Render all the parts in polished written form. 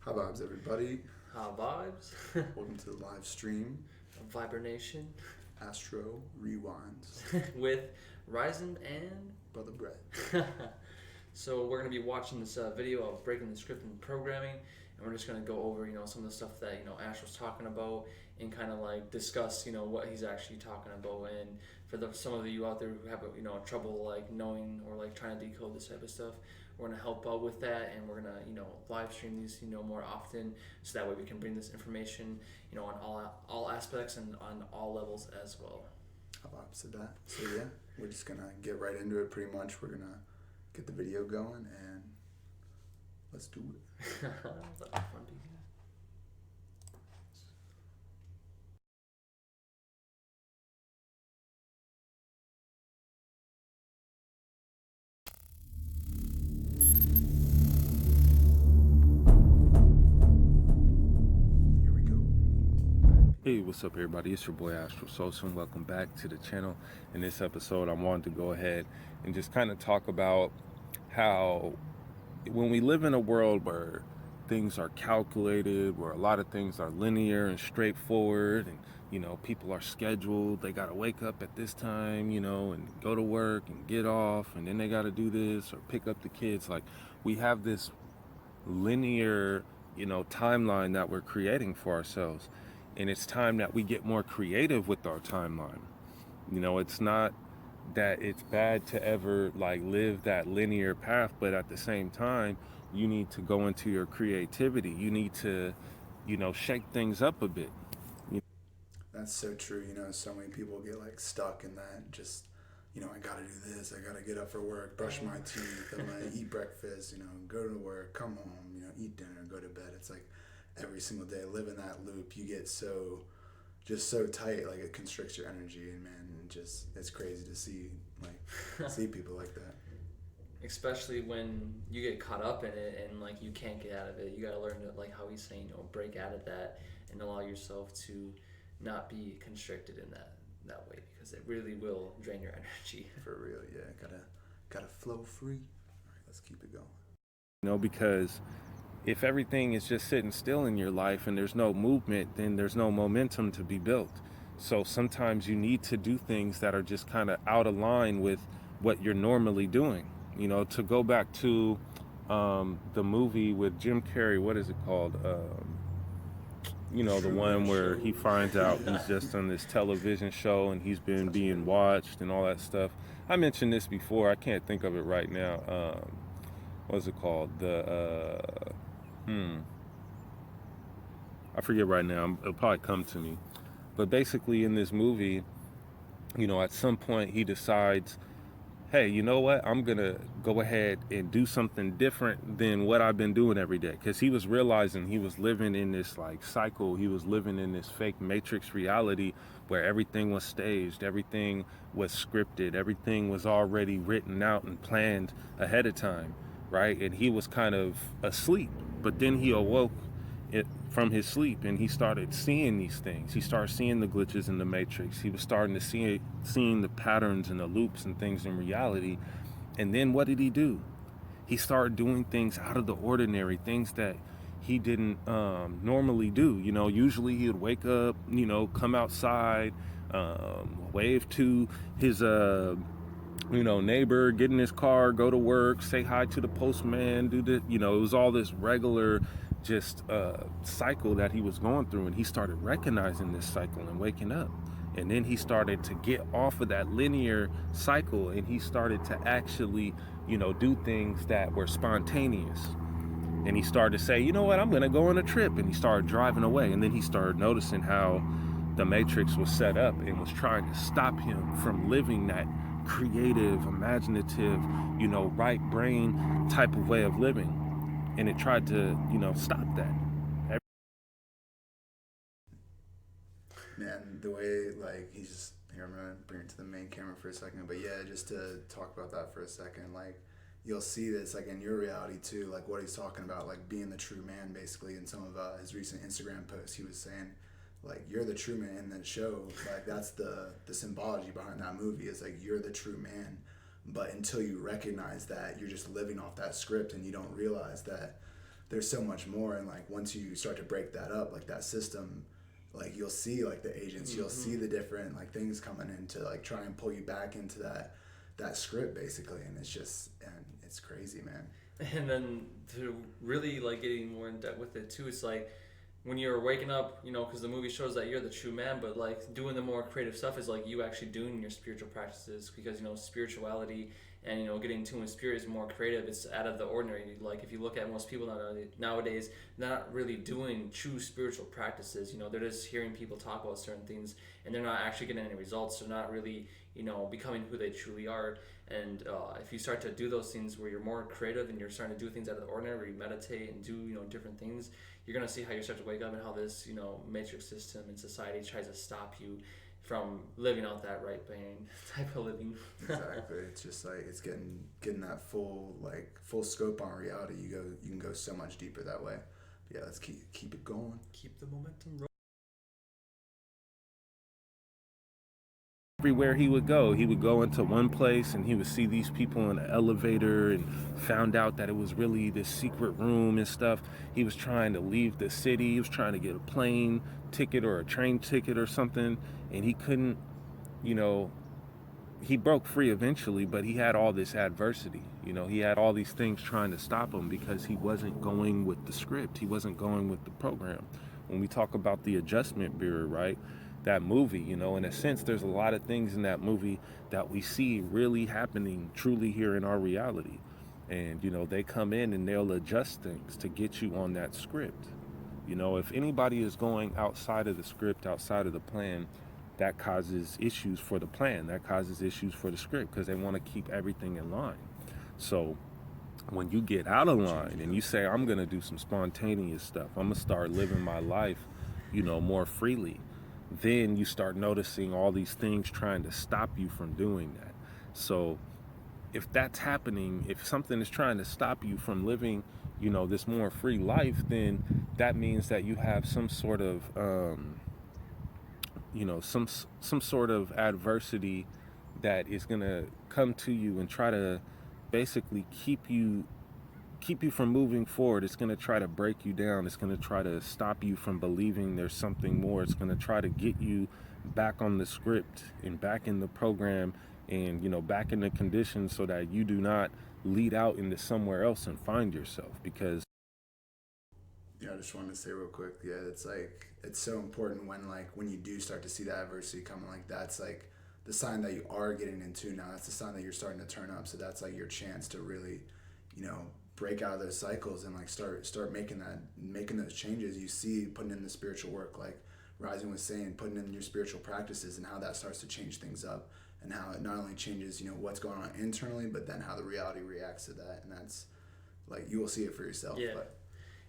Hi vibes, everybody. How vibes? Welcome to the live stream. Viburnation Astro Rewinds. with Ryzen and Brother Brett. so we're gonna be watching this video of breaking the script and programming, and we're just gonna go over some of the stuff that Ash was talking about and kind of like discuss what he's actually talking about. And for some of you out there who have trouble like knowing or like trying to decode this type of stuff, we're gonna help out with that, and we're gonna live stream these more often, so that way we can bring this information on all aspects and on all levels as well. How vibes to that. So yeah, we're just gonna get right into it. Pretty much, we're gonna get the video going and let's do it. That'd be fun to hear. Here we go. Hey, what's up, everybody? It's your boy Astro Solsin. Welcome back to the channel. In this episode, I wanted to go ahead and just kind of talk about how when we live in a world where things are calculated, where a lot of things are linear and straightforward, and people are scheduled, they got to wake up at this time, and go to work and get off, and then they got to do this or pick up the kids. Like, we have this linear timeline that we're creating for ourselves, and it's time that we get more creative with our timeline. It's not that it's bad to ever like live that linear path, but at the same time you need to go into your creativity. You need to shake things up a bit. That's so true. So many people get like stuck in that. Just I gotta do this. I gotta get up for work, brush my teeth, I'm gonna eat breakfast. Go to work, come home. Eat dinner, go to bed. It's like every single day, live in that loop. You get so tight, like it constricts your energy, and man, it's crazy to see see people like that. Especially when you get caught up in it and like you can't get out of it. You gotta learn to, like how he's saying, break out of that and allow yourself to not be constricted in that way, because it really will drain your energy. For real, yeah. Gotta flow free. All right, let's keep it going. Because if everything is just sitting still in your life and there's no movement, then there's no momentum to be built. So sometimes you need to do things that are just kind of out of line with what you're normally doing. To go back to the movie with Jim Carrey, what is it called? The one where he finds out he's just on this television show and he's been being watched and all that stuff. I mentioned this before. I can't think of it right now. What's it called? I forget right now. It'll probably come to me. But basically, in this movie, at some point he decides, hey, you know what? I'm going to go ahead and do something different than what I've been doing every day. Because he was realizing he was living in this like cycle. He was living in this fake matrix reality where everything was staged, everything was scripted, everything was already written out and planned ahead of time, right? And he was kind of asleep. But then he awoke from his sleep, and he started seeing these things. He started seeing the glitches in the matrix. He was starting to seeing the patterns and the loops and things in reality. And then what did he do? He started doing things out of the ordinary, things that he didn't normally do. Usually he would wake up, come outside, wave to his neighbor, get in his car, go to work, say hi to the postman, do the it was all this regular just cycle that he was going through. And he started recognizing this cycle and waking up, and then he started to get off of that linear cycle, and he started to actually do things that were spontaneous. And he started to say, you know what, I'm gonna go on a trip. And he started driving away, and then he started noticing how the matrix was set up and was trying to stop him from living that creative, imaginative, right brain type of way of living. And it tried to, stop that. Man, the way like he's just here. I'm gonna bring it to the main camera for a second, but yeah, just to talk about that for a second, like you'll see this like in your reality too, like what he's talking about, like being the true man. Basically, in some of his recent Instagram posts, he was saying like you're the true man in that show. Like that's the symbology behind that movie is like you're the true man. But until you recognize that, you're just living off that script, and you don't realize that there's so much more. And like once you start to break that up, like that system, like you'll see like the agents, you'll see the different like things coming in to like try and pull you back into that script basically. And it's crazy, man. And then to really like getting more in depth with it too, it's like when you're waking up, you know, because the movie shows that you're the true man, but like doing the more creative stuff is like you actually doing your spiritual practices, because you know spirituality and you know getting in tune with spirit is more creative. It's out of the ordinary. Like if you look at most people nowadays, they're not really doing true spiritual practices. You know, they're just hearing people talk about certain things, and they're not actually getting any results. They're not really, you know, becoming who they truly are. And if you start to do those things where you're more creative and you're starting to do things out of the ordinary, where you meditate and do, you know, different things, you're gonna see how you start to wake up and how this, you know, matrix system and society tries to stop you from living out that right brain type of living. Exactly. It's just like it's getting that full scope on reality. You can go so much deeper that way. But yeah, let's keep it going. Keep the momentum rolling. Everywhere he would go into one place and he would see these people in the elevator and found out that it was really this secret room and stuff. He was trying to leave the city. He was trying to get a plane ticket or a train ticket or something, and he couldn't, you know, he broke free eventually, but he had all this adversity. You know, he had all these things trying to stop him because he wasn't going with the script. He wasn't going with the program. When we talk about the Adjustment Bureau, right? That movie, you know, in a sense, there's a lot of things in that movie that we see really happening truly here in our reality. And, you know, they come in and they'll adjust things to get you on that script. You know, if anybody is going outside of the script, outside of the plan, that causes issues for the plan. That causes issues for the script because they want to keep everything in line. So when you get out of line and you say, I'm going to do some spontaneous stuff, I'm going to start living my life, you know, more freely, then you start noticing all these things trying to stop you from doing that. So if that's happening, if something is trying to stop you from living, you know, this more free life, then that means that you have some sort of, you know, some sort of adversity that is going to come to you and try to basically keep you from moving forward. It's going to try to break you down. It's going to try to stop you from believing there's something more. It's going to try to get you back on the script and back in the program and, you know, back in the conditions so that you do not lead out into somewhere else and find yourself. Because yeah, I just wanted to say real quick, yeah, it's like it's so important when you do start to see that adversity coming, like that's like the sign that you are getting into now. That's the sign that you're starting to turn up. So that's like your chance to really, you know, break out of those cycles and like start making those changes. You see, putting in the spiritual work, like Rising was saying, putting in your spiritual practices and how that starts to change things up, and how it not only changes, you know, what's going on internally, but then how the reality reacts to that. And that's like you will see it for yourself. Yeah. But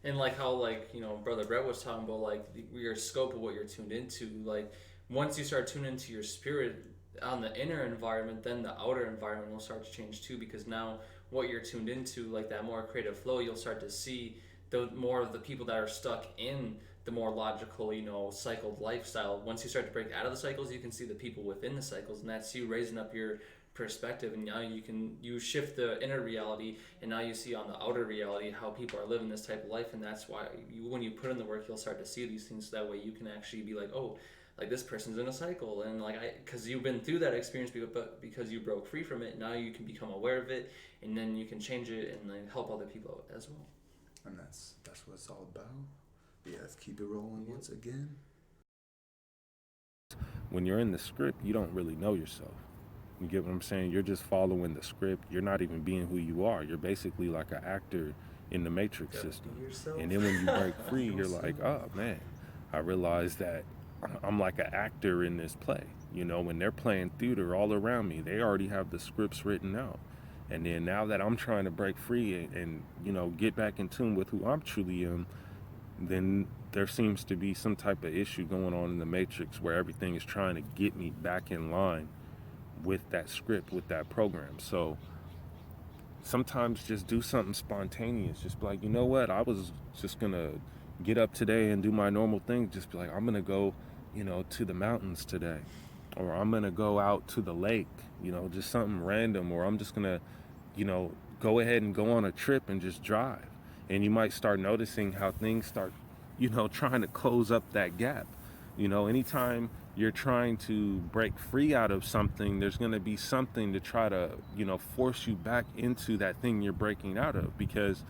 and like how, like, you know, Brother Brett was talking about, like your scope of what you're tuned into. Like once you start tuning into your spirit on the inner environment, then the outer environment will start to change too, because now what you're tuned into, like that more creative flow, you'll start to see the more of the people that are stuck in the more logical, you know, cycled lifestyle. Once you start to break out of the cycles, you can see the people within the cycles, and that's you raising up your perspective. And now you shift the inner reality, and now you see on the outer reality how people are living this type of life. And that's why when you put in the work, you'll start to see these things. So that way you can actually be like, oh, like this person's in a cycle, and like because you've been through that experience, but because you broke free from it, now you can become aware of it, and then you can change it and then help other people out as well. And that's what it's all about. Yeah, let's keep it rolling once again. when you're in the script, you don't really know yourself. You get what I'm saying? You're just following the script. You're not even being who you are. You're basically like an actor in the matrix system. And then when you break free, you're like, oh man, I realize that I'm like an actor in this play. You know, when they're playing theater all around me, they already have the scripts written out. And then now that I'm trying to break free and you know, get back in tune with who I'm truly am, then there seems to be some type of issue going on in the matrix where everything is trying to get me back in line with that script, with that program. So sometimes just do something spontaneous. Just be like, you know what, I was just gonna get up today and do my normal thing. Just be like, I'm gonna go, you know, to the mountains today, or I'm gonna go out to the lake, you know, just something random, or I'm just gonna, you know, go ahead and go on a trip and just drive. And you might start noticing how things start, trying to close up that gap. Anytime you're trying to break free out of something, there's going to be something to try to, force you back into that thing you're breaking out of. Because,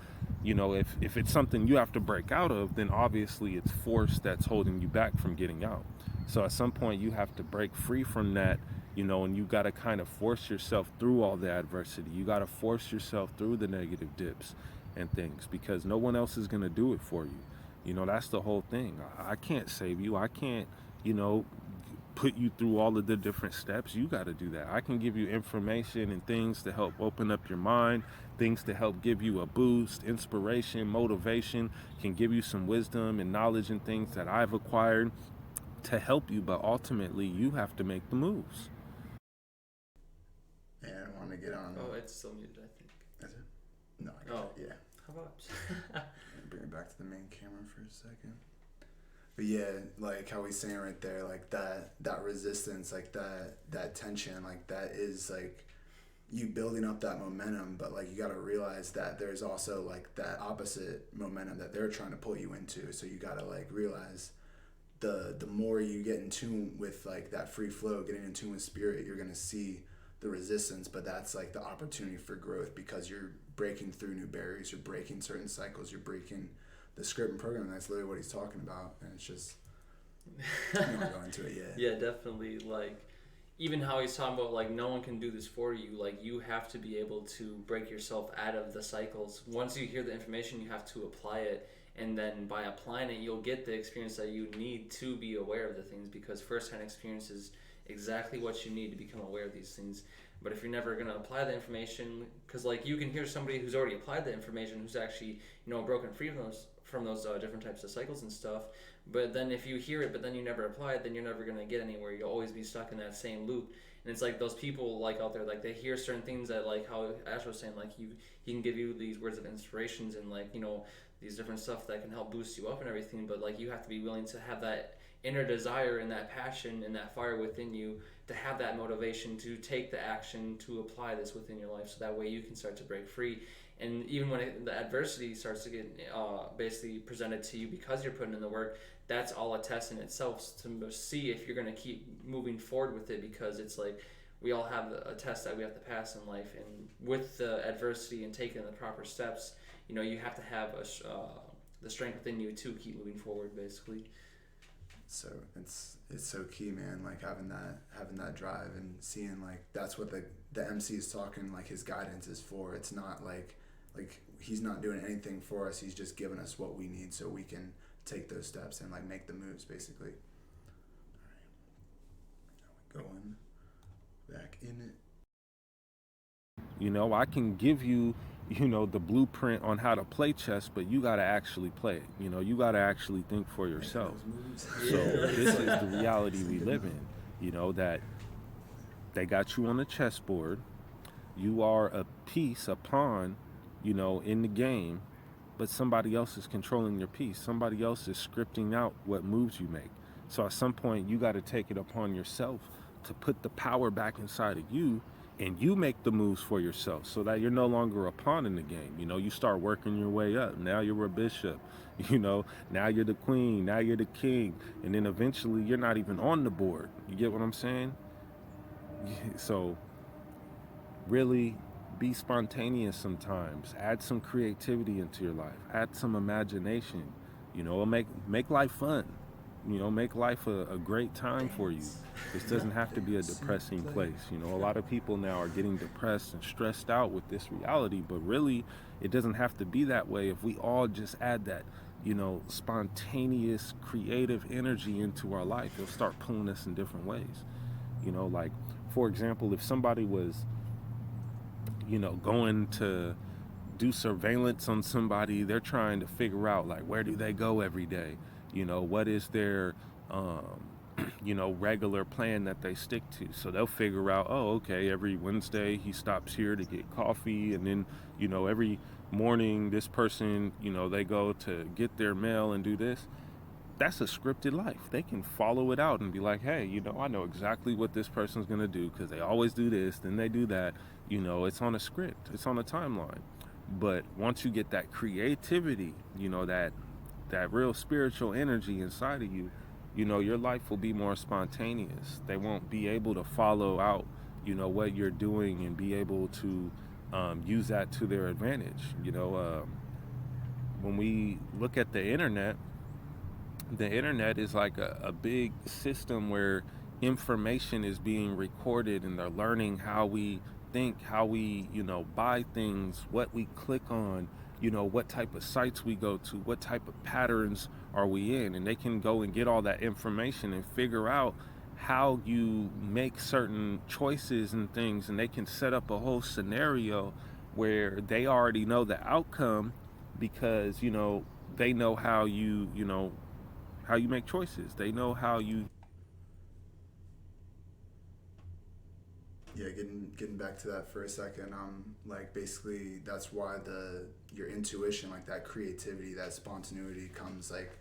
if it's something you have to break out of, then obviously it's force that's holding you back from getting out. So at some point you have to break free from that, and you got to kind of force yourself through all the adversity. You got to force yourself through the negative dips and things, because no one else is going to do it for you. That's the whole thing. I can't save you. I can't, put you through all of the different steps. You got to do that. I can give you information and things to help open up your mind, things to help give you a boost, inspiration, motivation, can give you some wisdom and knowledge and things that I've acquired to help you, but ultimately you have to make the moves. Yeah, I want to get on. Oh, it's still muted, I think. Is it? No, I got it. Yeah. How about? Bring it back to the main camera for a second. But yeah, like how he's saying right there, like that resistance, like that tension, like that is like you building up that momentum, but like you got to realize that there's also like that opposite momentum that they're trying to pull you into. So you got to like realize the more you get in tune with like that free flow, getting in tune with spirit, you're going to see the resistance, but that's like the opportunity for growth, because you're breaking through new barriers, you're breaking certain cycles, you're breaking the script and program. That's literally what he's talking about, and it's just you don't go into it yet. Yeah, definitely. Like even how he's talking about like no one can do this for you. Like you have to be able to break yourself out of the cycles. Once you hear the information, you have to apply it, and then by applying it, you'll get the experience that you need to be aware of the things, because first-hand experience is exactly what you need to become aware of these things. But if you're never going to apply the information, because like you can hear somebody who's already applied the information, who's actually broken free from those different types of cycles and stuff, but then if you hear it but then you never apply it, then you're never going to get anywhere. You'll always be stuck in that same loop. And it's like those people like out there, like they hear certain things that, like how Ash was saying, like he can give you these words of inspirations and like these different stuff that can help boost you up and everything, but like you have to be willing to have that inner desire and that passion and that fire within you to have that motivation to take the action to apply this within your life, so that way you can start to break free. And even when the adversity starts to get basically presented to you because you're putting in the work, that's all a test in itself to see if you're going to keep moving forward with it, because it's like we all have a test that we have to pass in life, and with the adversity and taking the proper steps, you have to have the strength within you to keep moving forward, basically. So it's so key, man, like having that drive and seeing like that's what the MC is talking, like his guidance is for. It's not like he's not doing anything for us, he's just giving us what we need so we can take those steps and like make the moves, basically. All right, now we're going back in it. I can give you the blueprint on how to play chess, but you got to actually play it. You got to actually think for yourself. So this is the reality we live in, that they got you on the chessboard. You are a piece, a pawn, in the game, but somebody else is controlling your piece. Somebody else is scripting out what moves you make. So at some point, you got to take it upon yourself to put the power back inside of you, and you make the moves for yourself, so that you're no longer a pawn in the game. You start working your way up. Now you're a bishop, now you're the queen, now you're the king, and then eventually you're not even on the board. You get what I'm saying? So really be spontaneous sometimes. Add some creativity into your life. Add some imagination. Make life fun. Make life a great time for you. This doesn't have to be a depressing place. A lot of people now are getting depressed and stressed out with this reality, but really it doesn't have to be that way if we all just add that, spontaneous, creative energy into our life. It'll start pulling us in different ways. Like, for example, if somebody was, going to do surveillance on somebody, they're trying to figure out, like, where do they go every day? What is their, regular plan that they stick to? So they'll figure out, oh, okay, every Wednesday he stops here to get coffee. And then, every morning this person, they go to get their mail and do this. That's a scripted life. They can follow it out and be like, hey, I know exactly what this person's going to do because they always do this, then they do that. It's on a script. It's on a timeline. But once you get that creativity, that real spiritual energy inside of you, your life will be more spontaneous. They won't be able to follow out, what you're doing and be able to use that to their advantage. When we look at the internet is like a big system where information is being recorded and they're learning how we think, how we, buy things, what we click on, what type of sites we go to, what type of patterns are we in. And they can go and get all that information and figure out how you make certain choices and things. And they can set up a whole scenario where they already know the outcome because, they know how how you make choices. They know how you. Yeah, getting back to that for a second. Like basically that's why your intuition, like that creativity, that spontaneity comes like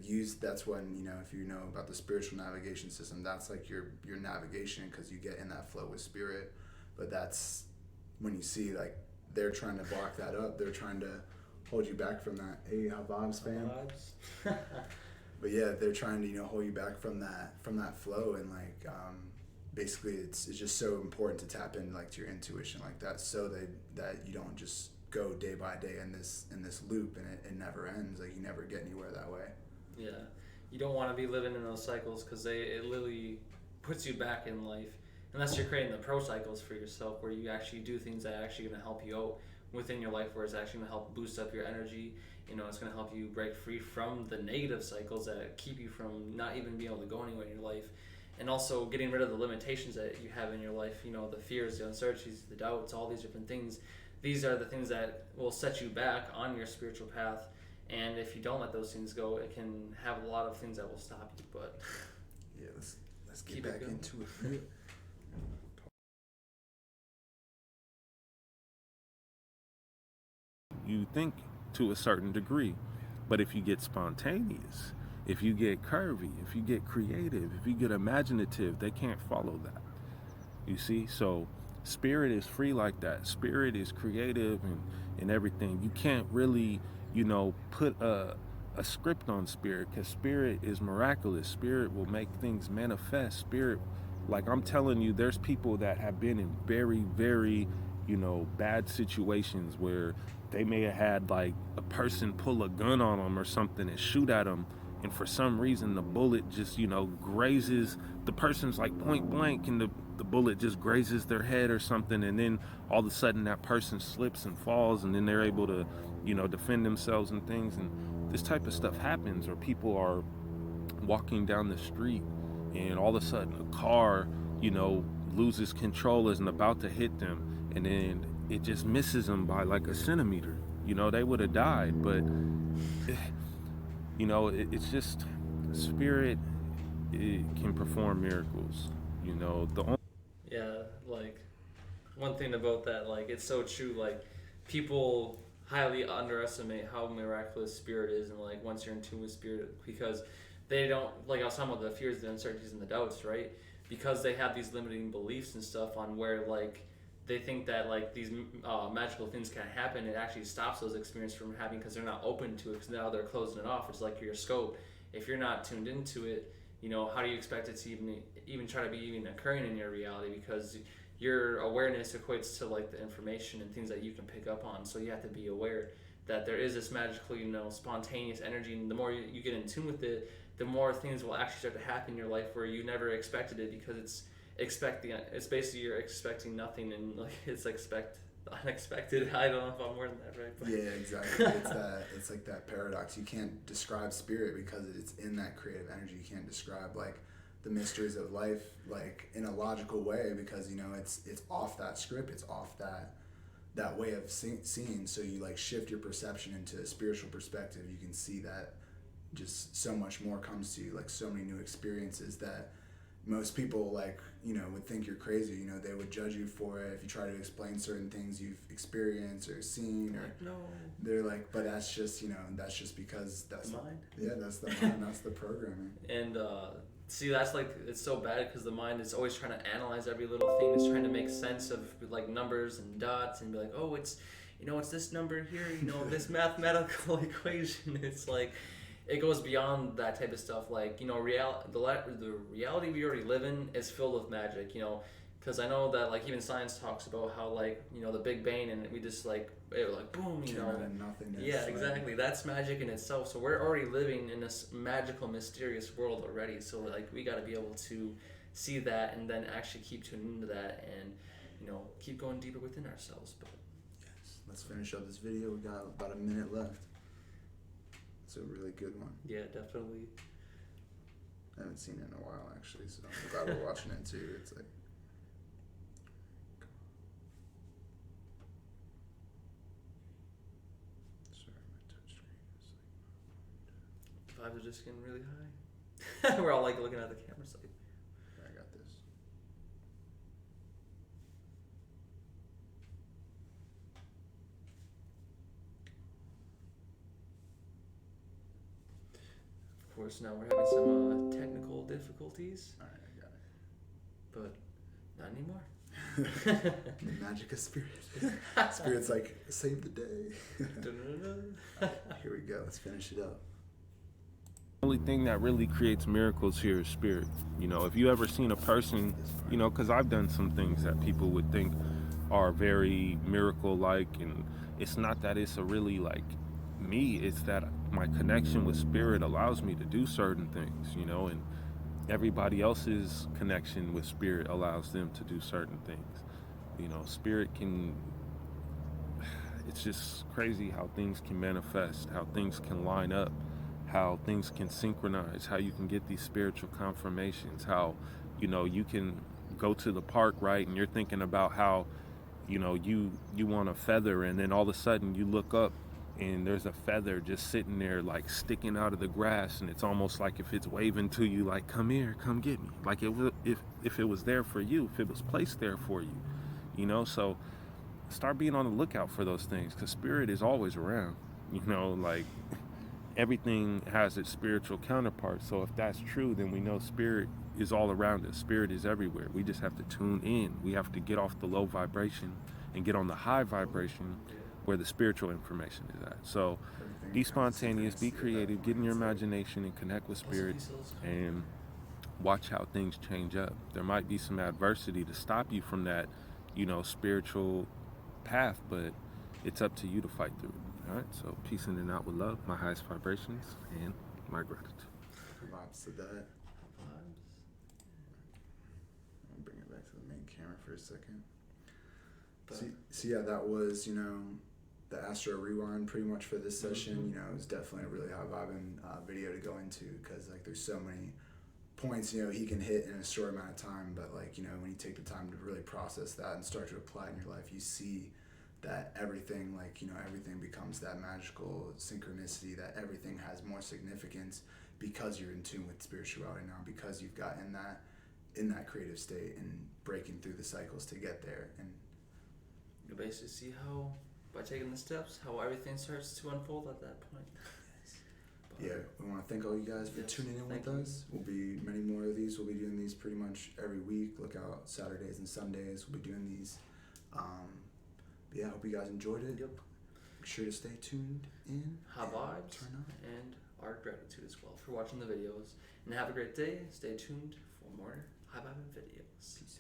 use. That's when if you know about the spiritual navigation system, that's like your navigation because you get in that flow with spirit. But that's when you see like they're trying to block that up. They're trying to hold you back from that. Hey, how vibes, fam? But yeah, they're trying to hold you back from that flow, and like basically it's just so important to tap into like to your intuition like that, so that you don't just go day by day in this loop and it never ends. Like you never get anywhere that way. Yeah, you don't want to be living in those cycles because it literally puts you back in life unless you're creating the pro cycles for yourself where you actually do things that are actually going to help you out within your life, where it's actually going to help boost up your energy. It's going to help you break free from the negative cycles that keep you from not even being able to go anywhere in your life, and also getting rid of the limitations that you have in your life. The fears, the uncertainties, the doubts, all these different things. These are the things that will set you back on your spiritual path, and if you don't let those things go, it can have a lot of things that will stop you. But yeah, let's get back into it. You think to a certain degree, but if you get spontaneous, if you get curvy, if you get creative, if you get imaginative, they can't follow that. You see? So spirit is free like that. Spirit is creative and everything. You can't really, put a script on spirit, because spirit is miraculous. Spirit will make things manifest. Spirit, like I'm telling you, there's people that have been in very, very, bad situations where they may have had like a person pull a gun on them or something and shoot at them, and for some reason the bullet just grazes the person's like point blank, and the bullet just grazes their head or something, and then all of a sudden that person slips and falls, and then they're able to defend themselves and things. And this type of stuff happens, or people are walking down the street and all of a sudden a car loses control, isn't about to hit them, and then it just misses them by like a centimeter. They would have died. But it's just spirit. It can perform miracles. yeah, like one thing about that, like it's so true. Like people highly underestimate how miraculous spirit is, and like once you're in tune with spirit, because they don't, like I was talking about the fears, the uncertainties, and the doubts, right? Because they have these limiting beliefs and stuff on where like they think that like these magical things can happen. It actually stops those experiences from happening because they're not open to it, because now they're closing it off. It's like your scope. If you're not tuned into it, how do you expect it to even try to be even occurring in your reality? Because your awareness equates to like the information and things that you can pick up on. So you have to be aware that there is this magical, spontaneous energy, and the more you get in tune with it, the more things will actually start to happen in your life where you never expected it, because it's basically you're expecting nothing, and like it's unexpected. I don't know if I'm more than that, right? But. Yeah, exactly. It's like that paradox. You can't describe spirit because it's in that creative energy. You can't describe like the mysteries of life like in a logical way, because it's off that script. It's off that way of seeing. So you like shift your perception into a spiritual perspective. You can see that just so much more comes to you, like so many new experiences that most people like would think you're crazy. They would judge you for it if you try to explain certain things you've experienced or seen, or no, they're like, but that's just that's just because that's the mind. Yeah, that's the mind. That's the programming. And see, that's like, it's so bad because the mind is always trying to analyze every little thing. It's trying to make sense of like numbers and dots and be like, oh, it's it's this number here, this mathematical equation. It's like, it goes beyond that type of stuff. Like, the reality we already live in is filled with magic, because I know that, like, even science talks about how, like, the Big Bang, and we just, like, it was like, boom, nothingness, yeah, exactly. That's magic in itself. So we're already living in this magical, mysterious world already. So, like, we got to be able to see that and then actually keep tuning into that and, keep going deeper within ourselves. But yes, let's finish up this video. We got about a minute left. It's a really good one. yeah, definitely. I haven't seen it in a while, actually, so I'm glad we're watching it too. It's like, sorry, my touch screen is like, Vibes are just getting really high. We're all like looking at the cameras like, here, I got this. of course, now we're having some technical difficulties, All right, I got it. but not anymore. The magic of spirit. Spirit's like, save the day. Here we go. Let's finish it up. The only thing that really creates miracles here is spirit. If you ever seen a person, because I've done some things that people would think are very miracle-like, and it's not that it's a really like me, it's that my connection with spirit allows me to do certain things, and everybody else's connection with spirit allows them to do certain things. Spirit can, it's just crazy how things can manifest, how things can line up, how things can synchronize, how you can get these spiritual confirmations, how, you can go to the park, right, and you're thinking about how, you want a feather, and then all of a sudden you look up and there's a feather just sitting there, like sticking out of the grass, and it's almost like if it's waving to you, like, come here, come get me, like if it was there for you, if it was placed there for you, so start being on the lookout for those things, because spirit is always around, like everything has its spiritual counterpart. So if that's true, then we know spirit is all around us. Spirit is everywhere. We just have to tune in. We have to get off the low vibration and get on the high vibration where the spiritual information is at. So be spontaneous, be creative, get in your imagination and connect with spirit, and watch how things change up. There might be some adversity to stop you from that, spiritual path, but it's up to you to fight through it. All right, so peace in and out with love, my highest vibrations, and my gratitude. Vibes to that. I'll bring it back to the main camera for a second. So yeah, that was, the Astro Rewind pretty much for this session. It was definitely a really high vibing video to go into, because like there's so many points, he can hit in a short amount of time, but like, when you take the time to really process that and start to apply it in your life, you see that everything, like, everything becomes that magical synchronicity, that everything has more significance because you're in tune with spirituality now, because you've got in that creative state and breaking through the cycles to get there. And you basically see how, by taking the steps, how everything starts to unfold at that point. Yeah, we want to thank all you guys for tuning in with us. We'll be many more of these. We'll be doing these pretty much every week. Look out Saturdays and Sundays. We'll be doing these. But yeah, I hope you guys enjoyed it. Yep. Make sure to stay tuned in. High vibes. Turn up. And our gratitude as well for watching the videos. And have a great day. Stay tuned for more high vibing videos. Peace.